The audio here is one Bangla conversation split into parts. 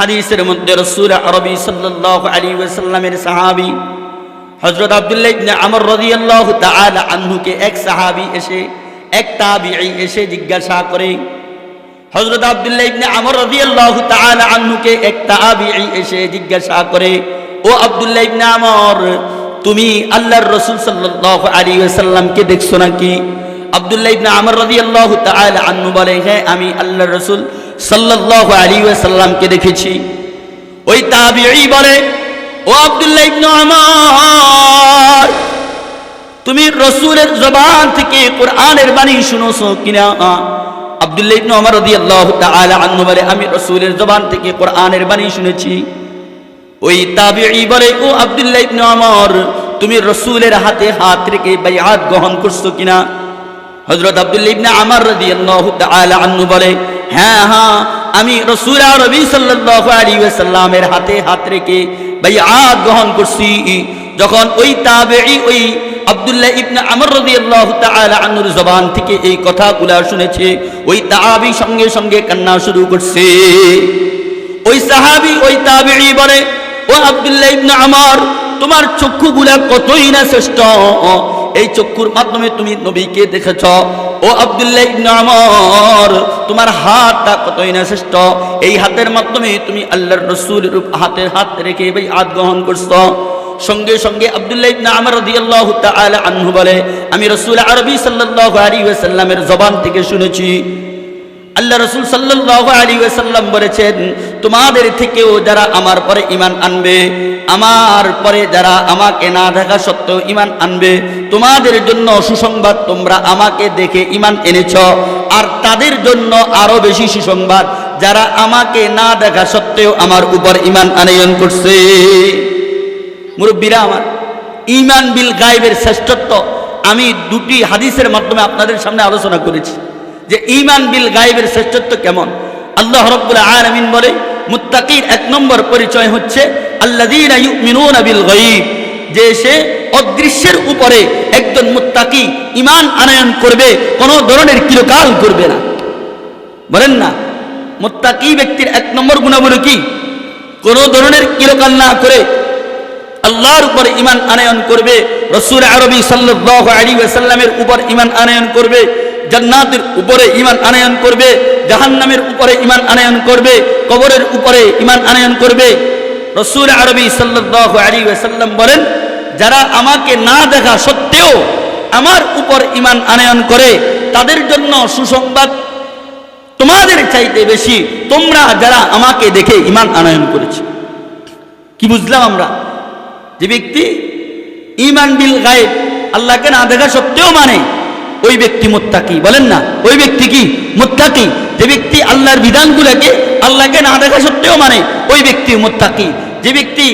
হাদিসের মধ্যে রাসূল আরবি সাল্লাল্লাহু আলাইহি ওয়াসাল্লামের সাহাবী হযরত আব্দুল্লাহ ইবনে আমর রাদিয়াল্লাহু তাআলা আনহুকে এক সাহাবী এসে এক তাবিঈ এসে জিজ্ঞাসা করে, হযরত আব্দুল্লাহ ইবনে আমর রাদিয়াল্লাহু তাআলা আনহুকে এক তাবিঈ এসে জিজ্ঞাসা করে, ও আব্দুল্লাহ ইবনে আমর, তুমি আল্লাহর রাসূল সাল্লাল্লাহু আলাইহি ওয়াসাল্লামকে দেখছো নাকি? আব্দুল্লাহ ইবনে আমর রাদিয়াল্লাহু তাআলা আনহু বলে, হ্যাঁ, আমি আল্লাহর রাসূল সাল্লাল্লাহু আলাইহি ওয়াসাল্লামকে দেখেছি। ওই তাবিঈ বলে, ও আব্দুল্লাহ ইবনে আমর, তুমি রাসূলের জবান থেকে কোরআনের বাণী শুনেছো কিনা? আব্দুল্লাহ ইবনে আমর রাদিয়াল্লাহু তাআলা আনহু বলে, আমি রাসূলের জবান থেকে কোরআনের বাণী শুনেছি। ওই তাবিঈ বলে, ও আব্দুল্লাহ ইবনে আমর, তুমি রাসূলের হাতে হাত রেখে বাইআত গ্রহণ করছো কিনা? হযরত আব্দুল্লাহ ইবনে আমর রাদিয়াল্লাহু তাআলা আনহু বলে, হ্যাঁ হ্যাঁ, আমি রাসূল আরবি সাল্লাল্লাহু আলাইহি ওয়াসাল্লামের হাতে হাত রেখে বাইআত গ্রহণ করছি। যখন ওই তাবিঈ ওই আব্দুল্লাহ ইবনে আমর রাদিয়াল্লাহু তাআলা আনহুর জবান থেকে এই কথাগুলো শুনেছে, ওই তাবিঈ সঙ্গে সঙ্গে কান্না শুরু করছে। ওই সাহাবী ওই তাবিঈ বলে, ও আব্দুল্লাহ ইবনে আমর, তোমার চক্ষুগুলা কতই না শ্রেষ্ঠ, এই চক্ষুর মাধ্যমে তুমি নবীকে দেখেছ। ও আব্দুল্লাহ ইবনে আমর, তোমার হাতটা কতই না শ্রেষ্ঠ, এই হাতের মাধ্যমে তুমি আল্লাহর রাসূলের হাতে হাত রেখে বাইআত গ্রহণ করছো। সঙ্গে সঙ্গে আব্দুল্লাহ ইবনে আমর রাদিয়াল্লাহু তাআলা আনহু বলে, আমি রাসূল আরবি সাল্লাল্লাহু আলাইহি ওয়াসাল্লামের জবান থেকে শুনেছি, আল্লাহ রাসূল সাল্লাল্লাহু আলাইহি ওয়াসাল্লাম বলেছেন, তোমাদের থেকেও যারা আমার পরে ঈমান আনবে, আমার পরে যারা আমাকে না দেখা সত্ত্বেও ঈমান আনবে, তোমাদের জন্য সুসংবাদ, তোমরা আমাকে দেখে ঈমান এনেছ। আর তাদের জন্য আরো বেশি সুসংবাদ, যারা আমাকে না দেখা সত্ত্বেও আমার উপর ঈমান আনয়ন করছে। মুরব্বীরা আমার, ঈমান বিল গায়বের শ্রেষ্ঠত্ব আমি দুটি হাদিসের মাধ্যমে আপনাদের সামনে আলোচনা করেছি যে ঈমান বিল গায়বের শ্রেষ্ঠত্ব কেমন। আল্লাহ রাব্বুল আলামিন বলে, মুত্তাকির এক নম্বর পরিচয় হচ্ছে আল্লাযীনা ইউমিনুনা বিল গায়ব, যে সে অদৃশ্যের উপরে একজন মুত্তাকি ঈমান আনয়ন করবে, কোনো ধরনের কিলকাল করবে না। বলেন না, মুত্তাকি ব্যক্তির এক নম্বর গুণাবলী কি? কোনো ধরনের কিলকাল না করে আল্লাহর উপর ঈমান আনয়ন করবে, রাসূল আরবি সাল্লাল্লাহু আলাইহি ওয়াসাল্লামের উপর ঈমান আনয়ন করবে, জান্নাতের উপরে ঈমান আনয়ন করবে, জাহান্নামের উপরে ঈমান আনয়ন করবে, কবরের উপরে ঈমান আনয়ন করবে। রাসূল আরবি সাল্লাল্লাহু আলাইহি ওয়াসাল্লাম বলেন, যারা আমাকে না দেখা সত্ত্বেও আমার উপর ঈমান আনয়ন করে, তাদের জন্য সুসংবাদ তোমাদের চাইতে বেশি, তোমরা যারা আমাকে দেখে ঈমান আনয়ন করেছে। কি বুঝলাম আমরা? যে ব্যক্তি ঈমান বিল গায়ব, আল্লাহকে না দেখা সত্ত্বেও মানে, ওই ব্যক্তি মুত্তাকি। বলেন না, ওই ব্যক্তি কি? মুত্তাকি। যে ব্যক্তি আল্লাহর বিধানগুলোকে আল্লাহকে না দেখা সত্ত্বেও মানে, ওই ব্যক্তি মুত্তাকি। যে ব্যক্তি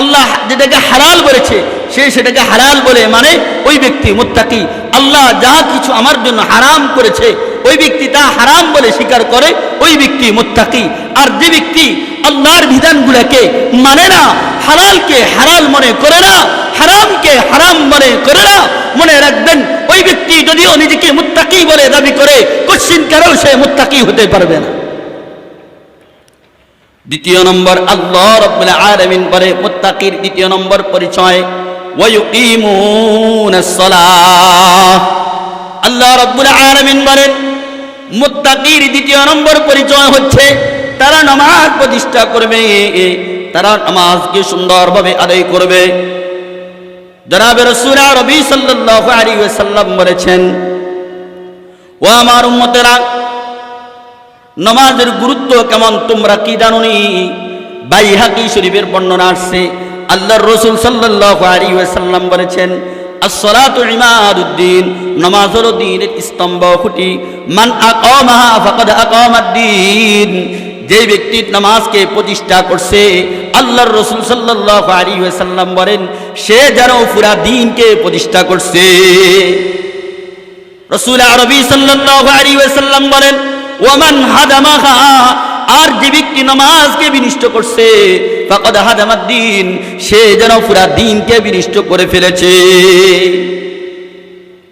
আল্লাহ যেটাকে হালাল বলেছে সে সেটাকে হালাল বলে মানে, ওই ব্যক্তি মুত্তাকি। আল্লাহ যা কিছু আমার জন্য হারাম করেছে, ওই ব্যক্তি তা হারাম বলে স্বীকার করে, ওই ব্যক্তি মুত্তাকি। আর যে ব্যক্তি আল্লাহর বিধানগুলোকে মানে না, হালালকে হালাল মনে করে না, হারামকে হারাম মনে করে না, মনে রাখবেন, ওই ব্যক্তি যদিও নিজেকে মুত্তাকি বলে দাবি করে, কোশ্চিন কারও সে মুত্তাকি হতে পারবে না। দ্বিতীয় নম্বর, আল্লাহ রাব্বুল আলামিন বলে মুত্তাকির দ্বিতীয় নম্বর পরিচয়, ওয়া ইউকিমুনাস সালাহ। আল্লাহ রাব্বুল আলামিন বলেন, মুত্তাকির দ্বিতীয় নম্বর পরিচয় হচ্ছে তারা নামাজ প্রতিষ্ঠা করবে, তারা নামাজকে সুন্দরভাবে আদায় করবে। জনাবে রাসূল আরবি সাল্লাল্লাহু আলাইহি ওয়াসাল্লাম বলেছেন, ও আমার উম্মতেরা, নামাজের গুরুত্ব কেমন তোমরা কি জানোনি? বাইহাকি শরীফের বর্ণনা আসছে, আল্লাহর রাসূল সাল্লাল্লাহু আলাইহি ওয়াসাল্লাম বলেছেন, as-salatu imaduddin, নামাজ হলো দ্বীনের স্তম্ভ খুঁটি। মান আকামাহা ফাকাদ আকামাদ-দ্বীন, যে ব্যক্তি নামাজকে প্রতিষ্ঠা করছে, আল্লাহর রাসূল সাল্লাল্লাহু আলাইহি ওয়াসাল্লাম বলেন, সে যেন পুরা দ্বীনকে প্রতিষ্ঠা করছে। রাসূল আরবি সাল্লাল্লাহু আলাইহি ওয়াসাল্লাম বলেন, ওয়ামান হাদামাহা, আর যে ব্যক্তি নামাজকে বিনষ্ট করছে, ফাকাদ হাদামাদ-দ্বীন, সে যেন পুরা দ্বীনকে বিনষ্ট করে ফেলেছে।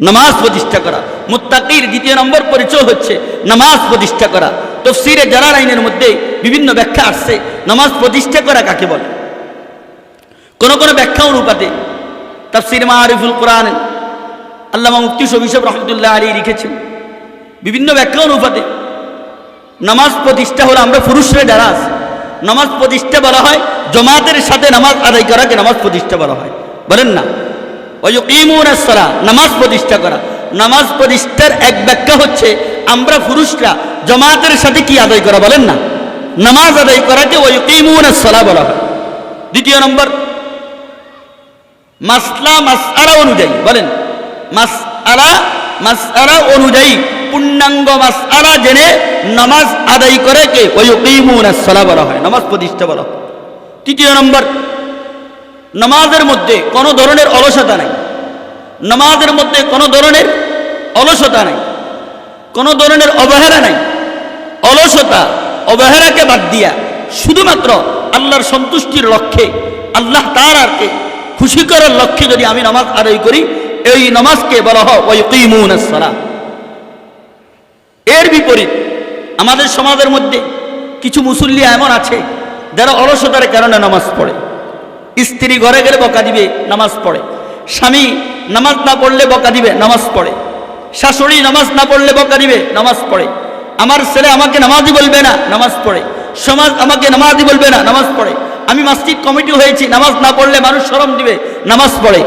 নামাজ প্রতিষ্ঠা করা মুত্তাকির দ্বিতীয় নম্বর পরিচয় হচ্ছে নামাজ প্রতিষ্ঠা করা। তাফসীরে জালালাইনের মধ্যে বিভিন্ন ব্যাখ্যা আসছে নামাজ প্রতিষ্ঠা করা কাকে বলে। কোন কোন ব্যাখ্যা অনুপাতে তাফসীর মারিফুল কোরআন আল্লামা মুফতি শফি সাহেব রহমতুল্লাহ আলাইহি লিখেছেন, বিভিন্ন ব্যাখ্যা অনুপাতে নামাজ প্রতিষ্ঠা হলো আমরা পুরুষরা যারা আছে, নামাজ প্রতিষ্ঠা বলা হয় জামাতের সাথে নামাজ আদায় করাকে নামাজ প্রতিষ্ঠা বলা হয়, বলেন না? ওয়ায়ুকিমুনাস সালাহ, নামাজ প্রতিষ্ঠা করা। নামাজ প্রতিষ্ঠার এক ব্যাখ্যা হচ্ছে আমরা পুরুষরা জামাতের সাথে কি আদায় করা, বলেন না? নামাজ আদায় করাকে ওয়ায়ুকিমুনাস সালাহ বলা হয়। দ্বিতীয় নম্বর মাসআলা অনুযায়ী, বলেন মাসআলা অনুযায়ী পূর্ণাঙ্গ মাসআলা জেনে নামাজ আদায় করে কে ওয়ায়ুকিমুনাস সালাহ বলা হয়, নামাজ প্রতিষ্ঠা বলা হয়। তৃতীয় নম্বর নামাজের মধ্যে কোনো ধরনের অলসতা নাই, নামাজের মধ্যে কোনো ধরনের অলসতা নাই, কোনো ধরনের অবহেলা নাই। অলসতা অবহেলাকে বাদ দিয়া শুধুমাত্র আল্লাহর সন্তুষ্টির লক্ষ্যে, আল্লাহ তাআলাকে খুশি করার লক্ষ্যে যদি আমি নামাজ আদায় করি, এই নামাজকে বলা হয় ওয়ায়ুকিমুনাস সালাহ। এর বিপরীত আমাদের সমাজের মধ্যে কিছু মুসল্লি এমন আছে যারা অলসতার কারণে নামাজ পড়ে। স্ত্রী ঘরে গেলে বকা দিবে, নামাজ পড়ে। স্বামী নামাজ না পড়লে বকা দিবে, নামাজ পড়ে। শাশুড়ি নামাজ না পড়লে বকা দিবে, নামাজ পড়ে। আমার ছেলে আমাকে নামাজি বলবে না, নামাজ পড়ে। সমাজ আমাকে নামাজি বলবে না, নামাজ পড়ে। আমি মসজিদ কমিটি হয়েছি, নামাজ না পড়লে মানুষ শরম দিবে, নামাজ পড়ে।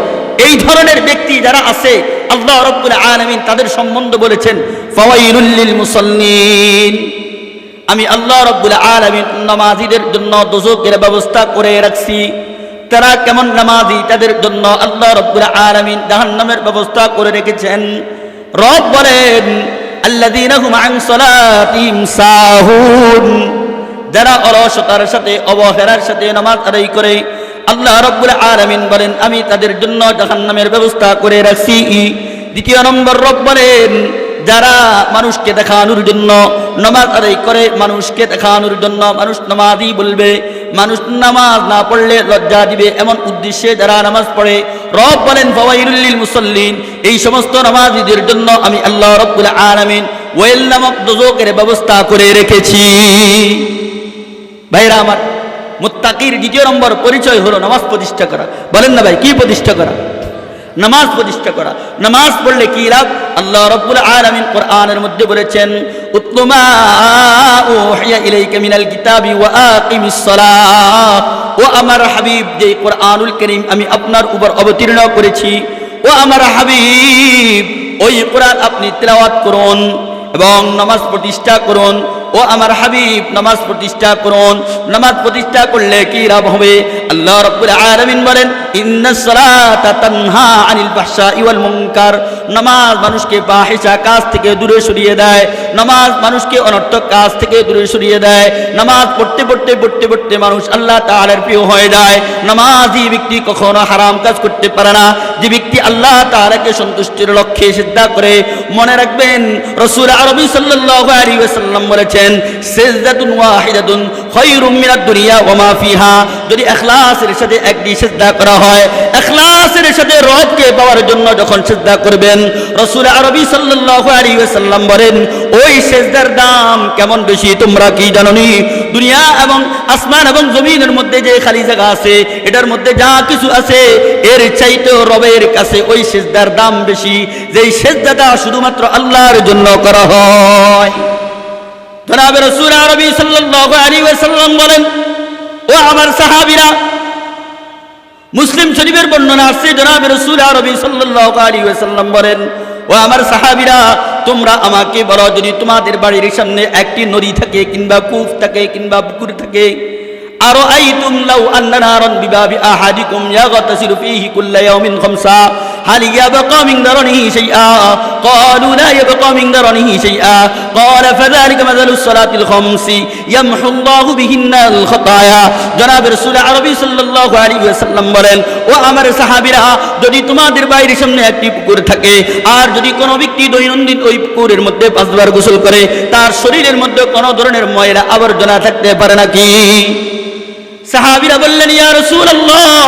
এই ধরনের ব্যক্তি যারা আছে আল্লাহ রাব্বুল আলামিন তাদের সম্বন্ধে বলেছেন ফাওয়াইলুল লিল মুসাল্লিন, আমি আল্লাহ রাব্বুল আলামিন নামাজীদের জন্য দোজখের ব্যবস্থা করে রাখছি। তারা কেমন নামাজি, তাদের জন্য আল্লাহ রাব্বুল আলামিন জাহান্নামের ব্যবস্থা করে রেখেছেন। রব বলেন আল্লাযীনা হুম আন সালাতিহিম সাহুন, যারা অলসতার সাথে অবহেলার সাথে নামাজ আদায় করে, আল্লাহ রাব্বুল আলামিন বলেন আমি তাদের জন্য জাহান্নামের ব্যবস্থা করে রাখছি। দ্বিতীয় নম্বর রব বলেন যারা মানুষকে দেখানোর জন্য নামাজ আদায় করে, মানুষকে দেখানোর জন্য মানুষ নামাজই বলবে, মানুষ নামাজ না পড়লে লজ্জা দিবে, এমন উদ্দেশ্যে যারা নামাজ পড়ে, রব বলেন ফাওয়াইলুল লিল মুসাল্লিন, এই সমস্ত নামাজীদের জন্য আমি আল্লাহ রাব্বুল আলামিন ওয়াইল নামক দোজখের ব্যবস্থা করে রেখেছি। ভাইরা আমার, মুত্তাকির দ্বিতীয় নম্বর পরিচয় হলো নামাজ প্রতিষ্ঠা করা। বলেন না ভাই, কি প্রতিষ্ঠা করা? নামাজ প্রতিষ্ঠা করা। নামাজ পড়লে কি লাভ? আল্লাহ রাব্বুল আলামিন কোরআনের মধ্যে বলেছেন উতলু মা উহিয়া ইলাইকা মিনাল কিতাবি ওয়া আকিমিস সালাহ। ও আমার হাবিব, যে কোরআনুল কারীম আমি আপনার উপর অবতীর্ণ করেছি, ও আমার হাবিব ওই কোরআন আপনি তিলাওয়াত করুন এবং নামাজ প্রতিষ্ঠা করুন। ও আমার হাবিব নামাজ প্রতিষ্ঠা করুন। নামাজ প্রতিষ্ঠা করলে কি লাভ হবে? আল্লাহ রাব্বুল আলামিন বলেন ইন্নাস সালাতা তানহা আনিল ফাহশাই ওয়াল মুনকার, নামাজ মানুষকে ফাহিশা কাজ থেকে দূরে সরিয়ে দেয়, নামাজ মানুষকে অনর্থক কাজ থেকে দূরে সরিয়ে দেয়। নামাজ পড়তে পড়তে পড়তে পড়তে মানুষ আল্লাহ তাআলার প্রিয় হয়ে যায়। নামাজি ব্যক্তি কখনো হারাম কাজ করতে পারে না। যে ব্যক্তি আল্লাহ তাআলাকে সন্তুষ্টির লক্ষ্যে সিজদা করে, মনে রাখবেন রাসূল আরবী সাল্লাল্লাহু আলাইহি ওয়াসাল্লাম বলেছেন সিজদাতুন ওয়াহিদাতুন খায়রুম মিনাদ দুনিয়া ওয়া মা ফিহা। যদি ইখলাসের সাথে একটি সিজদা করা হয়, ইখলাসের সাথে রবকে পাওয়ার জন্য যখন সিজদা করবেন, রাসূল আরবী সাল্লাল্লাহু আলাইহি ওয়াসাল্লাম বলেন ওই সিজদার দাম কেমন বেশি তোমরা কি জানোনি? দুনিয়া এবং আসমান এবং জমিনের মধ্যে যে খালি জায়গা আছে, এটার মধ্যে যা কিছু আছে এর চাইতে রবের কাছে ওই সিজদার দাম বেশি, যেই সিজদাটা শুধুমাত্র আল্লাহর জন্য করা হয়। জনাবে রাসূল আরবী সাল্লাল্লাহু আলাইহি ওয়াসাল্লাম বলেন ও আমার সাহাবীরা, মুসলিম শরীফের বর্ণনা আছে জনাবে রাসূল আরবী সাল্লাল্লাহু আলাইহি ওয়াসাল্লাম বলেন ও আমার সাহাবীরা, তোমরা আমাকে বলো যদি তোমাদের বাড়ির সামনে একটি নদী থাকে কিংবা কূপ থাকে কিংবা পুকুর থাকে, আরো আইতুম লাউ আন্না নারান বিবাবি আহাদিকুম ইয়াগতাসিলু ফীহি কুল্লা ইয়াউমিন খামসা হাল ইয়াবকা মিন দারনিহি শাইআ ক্বালু লা ইয়াবকা মিন দারনিহি শাইআ ক্বালা ফাযালিকা মাযালুস সালাতিল খামসি ইয়ামহু আল্লাহু বিহিন্নাল খাতায়া। জনাবে রাসূল আরবী সাল্লাল্লাহু আলাইহি ওয়াসাল্লাম বলেন ও আমার সাহাবীরা, যদি তোমাদের বাড়ির সামনে একটি পুকুর থাকে আর যদি কোনো ব্যক্তি দৈনন্দিন ওই পুকুরের মধ্যে 5 বার গোসল করে, তার শরীরের মধ্যে কোনো ধরনের ময়লা আবর্জনা থাকতে পারে নাকি? সাহাবীরা বললেন, ইয়া রাসূলুল্লাহ,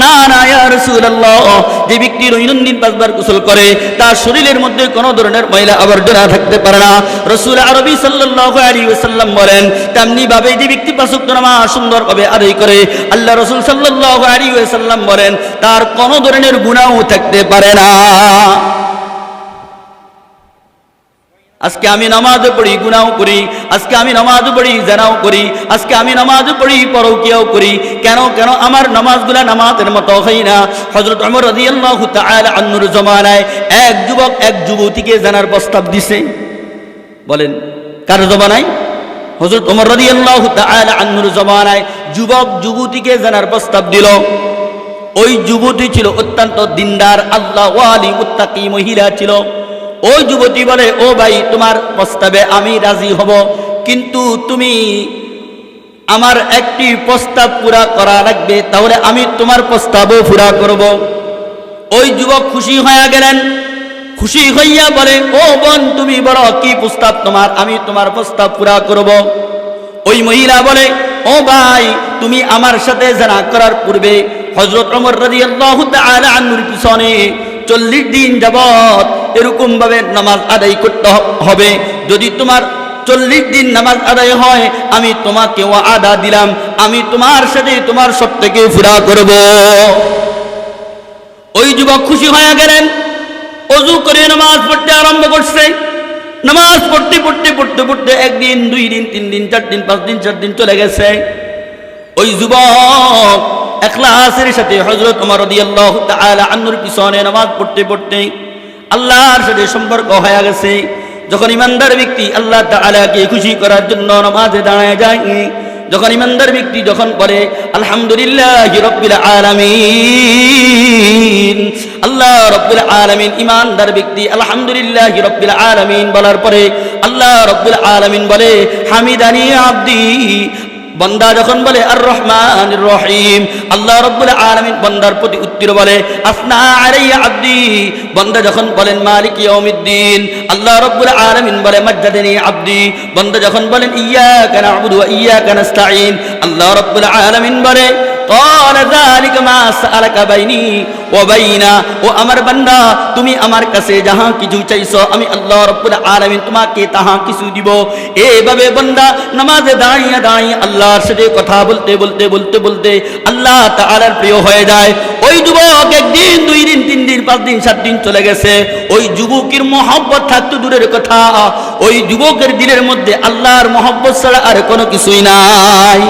না না ইয়া রাসূলুল্লাহ, যে ব্যক্তি দৈনন্দিন 5 বার গোসল করে তার শরীরের মধ্যে কোনো ধরনের ময়লা আবর্জনা থাকতে পারে না। রাসূল আরবি সাল্লাল্লাহু আলাইহি ওয়াসাল্লাম বলেন, তেমনি ভাবে যে ব্যক্তি 5 ওয়াক্ত নামাজ সুন্দরভাবে আদায় করে, আল্লাহ রাসূল সাল্লাল্লাহু আলাইহি ওয়াসাল্লাম বলেন তার কোনো ধরনের গুনাহ থাকতে পারে না। আজকে আমি নামাজ পড়ি, গুনাহ করি, আজকে আমি নামাজ পড়ি, জানাও করি, আজকে আমি নামাজ পড়ি, পরকিয়াও করি। কেন কেন আমার নামাজগুলা নামাজের মতো হয় না? হযরত ওমর রাদিয়াল্লাহু তাআলা আনহুর জমানায় এক যুবক এক যুবতীকে জানার প্রস্তাব দিছে। বলেন কার জমানায়? হযরত ওমর রাদিয়াল্লাহু তাআলা আনহুর জমানায় যুবক যুবতীকে জানার প্রস্তাব দিল। ওই যুবতী ছিল অত্যন্ত দিনদার, আল্লাহওয়ালি, মুত্তাকি মহিলা ছিল। ওই যুবতী বলে, ও ভাই, তোমার প্রস্তাবে আমি রাজি হব, কিন্তু তুমি আমার একটি প্রস্তাব পুরা করা লাগবে, তাহলে আমি তোমার প্রস্তাবও পুরা করব। ওই যুবক খুশি হয়ে গেলেন। খুশি হইয়া বলে, ও বোন, তুমি বলো কি প্রস্তাব তোমার, আমি তোমার প্রস্তাব পুরা করব। ওই মহিলা বলে, ও ভাই, তুমি আমার সাথে জানা করার পূর্বে হযরত ওমর রাদিয়াল্লাহু তাআলা আনহুর পিছনে 40 দিন যাবত এরকম ভাবে নামাজ আদায় করতে হবে। যদি তোমার 40 দিন নামাজ আদায় হয়, আমি তোমাকে ওয়াদা দিলাম, আমি তোমার সাথে তোমার সবটাকে পুরা করব। ওই যুবক খুশি হয়ে গেলেন। ওযু করে নামাজ পড়তে আরম্ভ করছে। নামাজ পড়তে পড়তে পড়তে পড়তে 1 দিন 2 দিন 3 দিন 4 দিন 5 দিন 4 দিন চলে গেছে। ওই যুবক ইখলাসের সাথে হযরত ওমর রাদিয়াল্লাহু তাআলা আনহুর পিছনে নামাজ পড়তে পড়তে আল্লাহর সাথে সম্পর্ক হয়ে গেছে। যখন ইমানদার ব্যক্তি আল্লাহ তাআলাকে খুশি করার জন্য নামাজে দাঁড়ায় যায়, যখন ইমানদার ব্যক্তি যখন বলে আলহামদুলিল্লাহি রাব্বিল আলামিন, আল্লাহ রাব্বুল আলামিন, ইমানদার ব্যক্তি আলহামদুলিল্লাহি রাব্বিল আলামিন বলার পরে আল্লাহ রাব্বুল আলামিন বলে হামিদানি আব্দি। বান্দা যখন বলে আর রহমানির রহিম, আল্লাহ রাব্বুল আলামিন বান্দার প্রতি উত্তর বলে আসনা আলাইয়া আব্দি। বান্দা যখন বলেন মালিক ইয়াউমিদ্দিন, আল্লাহ রাব্বুল আলামিন বলে মাজ্জাদানি আব্দি। বান্দা যখন বলেন ইয়্যাকা না'বুদু ওয়া ইয়্যাকা নাস্তাঈন, আল্লাহ রাব্বুল আলামিন বলে قال ذلك ما سألك بيني وبينا, ও আমার বান্দা, তুমি আমার কাছে যাহা কিছু চাইছো আমি আল্লাহ রাব্বুল আলামিন তোমাকে তাহা কিছু দিব। এইভাবে বান্দা নামাজে দাঁড়িয়ে দাঁড়িয়ে আল্লাহর সাথে কথা বলতে বলতে বলতে বলতে আল্লাহ তাআলার প্রিয় হয়ে যায়। ওই যুবক 1 দিন 2 দিন 3 দিন 5 দিন 7 দিন চলে গেছে। ওই যুবকের মহব্বত থাকতো দূরের কথা, ওই যুবকের দিলের মধ্যে আল্লাহর মহব্বত ছাড়া আর কোনো কিছুই নাই।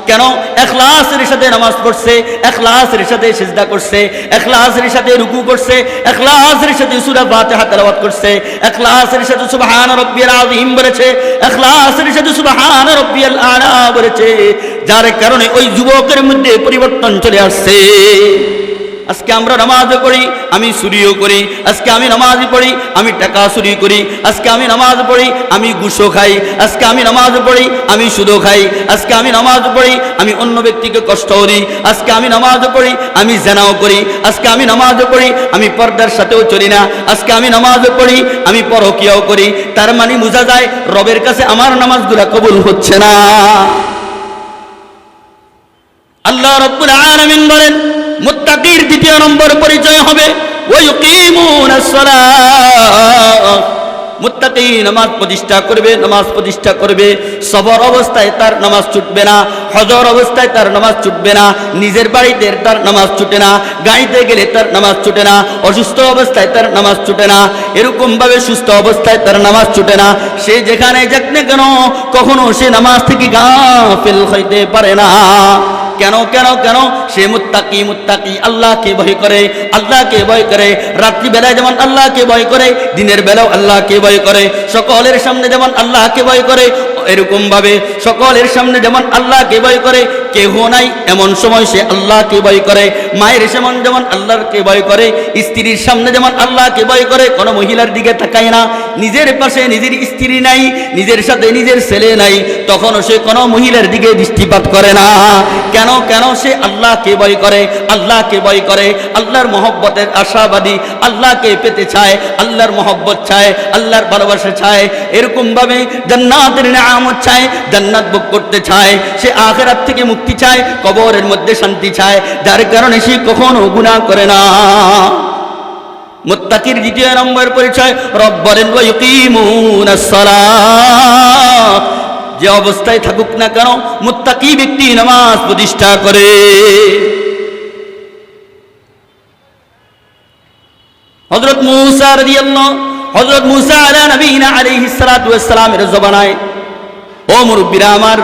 কেন? ইখলাসের সাথে নামাজ পড়ছে, ইখলাসের সাথে সিজদা করছে, ইখলাসের সাথে রুকু করছে, ইখলাসের সাথে সূরা ফাতিহা তেলাওয়াত করছে, ইখলাসের সাথে সুবহান রাব্বিয়াল আযীম বলেছে, ইখলাসের সাথে সুবহান রাব্বিয়াল আলা বলেছে, যার কারণে ওই যুবকের মধ্যে পরিবর্তন চলে আসছে। আজকে আমরা নামাজ পড়ি, আমি চুরিও করি। আজকে আমি নামাজ পড়ি, আমি টাকা চুরি করি। আজকে আমি নামাজ পড়ি, আমি ঘুষও খাই। আজকে আমি নামাজ পড়ি, আমি সুদও খাই। আজকে আমি নামাজ পড়ি, আমি অন্য ব্যক্তিকে কষ্টও দিই। আজকে আমি নামাজ পড়ি, আমি জিনাও করি। আজকে আমি নামাজ পড়ি, আমি পর্দার সাথেও চলি না। আজকে আমি নামাজ পড়ি, আমি পরকিয়াও করি। তার মানে বোঝা যায় রবের কাছে আমার নামাজগুলো কবুল হচ্ছে না। আল্লাহ রাব্বুল আলামিন বলেন মুত্তাকির 2য় নম্বর পরিচয় হবে ওয়ায়ুকিমুনাস সালাহ। মুত্তাকি নামাজ প্রতিষ্ঠা করবে, নামাজ প্রতিষ্ঠা করবে। সবর অবস্থায় তার নামাজ ছুটবে না, হজর অবস্থায় তার নামাজ ছুটবে না, নিজের বাড়িতে তার নামাজ ছুটে না, গাড়িতে গেলে তার নামাজ ছুটে না, অসুস্থ অবস্থায় তার নামাজ ছুটে না, এরকম ভাবে সুস্থ অবস্থায় তার নামাজ ছুটে না। সে যেখানে যাক না কেন কখনো সে নামাজ থেকে গাফিল হইতে পারে না। কেন কেন কেন? সে মুত্তাকি, মুত্তাকি আল্লাহকে ভয় করে, আল্লাহকে ভয় করে। রাত্রি বেলায় যেমন আল্লাহকে ভয় করে, দিনের বেলাও আল্লাহকে ভয় করে। সকলের সামনে যেমন আল্লাহকে ভয় করে, এরকম ভাবে সকলের সামনে যেমন আল্লাহকে ভয় করে, কেহ নাই এমন সময় সে আল্লাহকে ভয় করে। মায়ের সামনে যেমন আল্লাহকে ভয় করে, স্ত্রীর সামনে যেমন আল্লাহকে ভয় করে, কোনো মহিলার দিকে তাকায় না। নিজের পাশে নিজের স্ত্রী নাই, নিজের সাথে নিজের ছেলে নাই, তখনও সে কোনো মহিলার দিকে দৃষ্টিপাত করে না। কেন কেন? সে আল্লাহকে ভয় করে, আল্লাহকে ভয় করে, আল্লাহর মহব্বতের আশাবাদী, আল্লাহকে পেতে চায়, আল্লাহর মহব্বত চায়, আল্লাহর ভালোবাসা চায়। এরকম ভাবে জান্নাতের নিয়ামত চায়, জান্নাত ভোগ করতে চায়। সে আখিরাত থেকে মুক্তি মুক্তি চায়, কবরের মধ্যে শান্তি চায়, যার কারণে সে কখনো গুনাহ করে না। মুত্তাকির দ্বিতীয় নম্বর পরিচয়, রব বলেন ওয়া ইউকিমুনাস সালাহ, যে অবস্থায় থাকুক না কেন মুত্তাকি ব্যক্তি নামাজ প্রতিষ্ঠা করে। হযরত মূসা আলা নবীনা আলাইহিস সালাতু ওয়াস সালামের জবানায়, ও মুরব্বিরা আমার,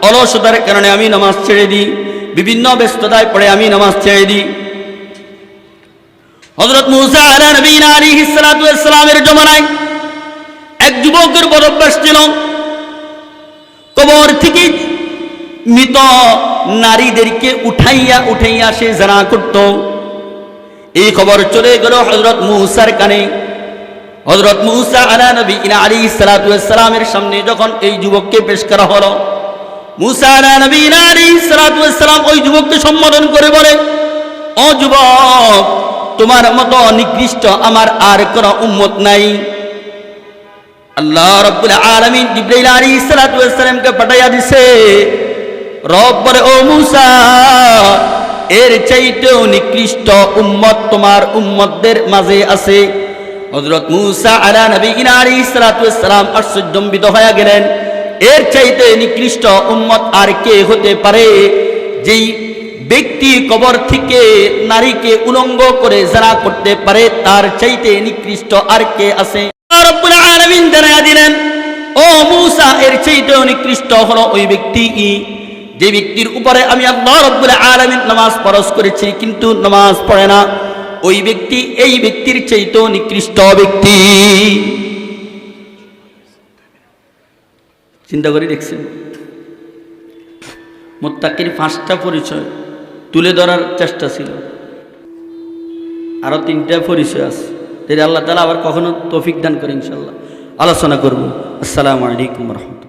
অলসতার কারণে আমি নামাজ ছেড়ে দিই, বিভিন্ন ব্যস্ততায় পড়ে আমি নামাজ ছেড়ে দিই। হযরত মূসা আলা নবীনা আলাইহিস সালাতু ওয়াস সালামের জমানায় এক যুবকের বড় অভ্যাস ছিল, কবর থেকে মৃত নারীদেরকে উঠাইয়া সে জিনা করত। এই খবর চলে গেল হযরত মূসার কানে। হযরত মূসা আলা নবীনা আলাইহিস সালাতু ওয়াস সালামের সামনে যখন এই যুবককে পেশ করা হলো, মূসা আলা নবীনা আলাইহিস সালাতু ওয়াস সালাম ওই যুবককে সম্বোধন করে বলে, ও যুবক, তোমার মতো নিকৃষ্ট আমার আর কোন উম্মত নাই। আল্লাহ রাব্বুল আলামিন জিবরাইল আলাইহিস সালাতু ওয়াস সালামকে পাঠাইয়া দিছে। রব বলে, ও মূসা, এর চাইতেও নিকৃষ্ট উম্মত তোমার উম্মতদের মাঝে আছে। হযরত মূসা আলা নবীনা আলাইহিস সালাতু ওয়াস সালাম আশ্চর্যান্বিত হয়ে গেলেন, এর চাইতে নিকৃষ্ট উম্মত আর কে হতে পারে? যেই ব্যক্তি কবর থেকে নারীকে উলঙ্গ করে জিনা করতে পারে, তার চাইতে নিকৃষ্ট আর কে আছে? রব্বুল আলামিন জানায়া দিলেন, ও মূসা, এর চাইতেও নিকৃষ্ট হলো ওই ব্যক্তি, যে ব্যক্তির উপরে আমি আল্লাহ রব্বুল আলামিন নামাজ ফরজ করেছি কিন্তু নামাজ পড়ে না। ওই ব্যক্তি এই ব্যক্তির চাইতেও নিকৃষ্ট ব্যক্তি। চিন্তা করে দেখছেন, মুত্তাকির 5টা পরিচয় তুলে ধরার চেষ্টা ছিল, আরো 3টা পরিচয় আছে। যদি আল্লাহ তাআলা আবার কখনো তৌফিক দান করে ইনশাআল্লাহ আলোচনা করব। আসসালামু আলাইকুম ওয়া রাহমাতুল্লাহ।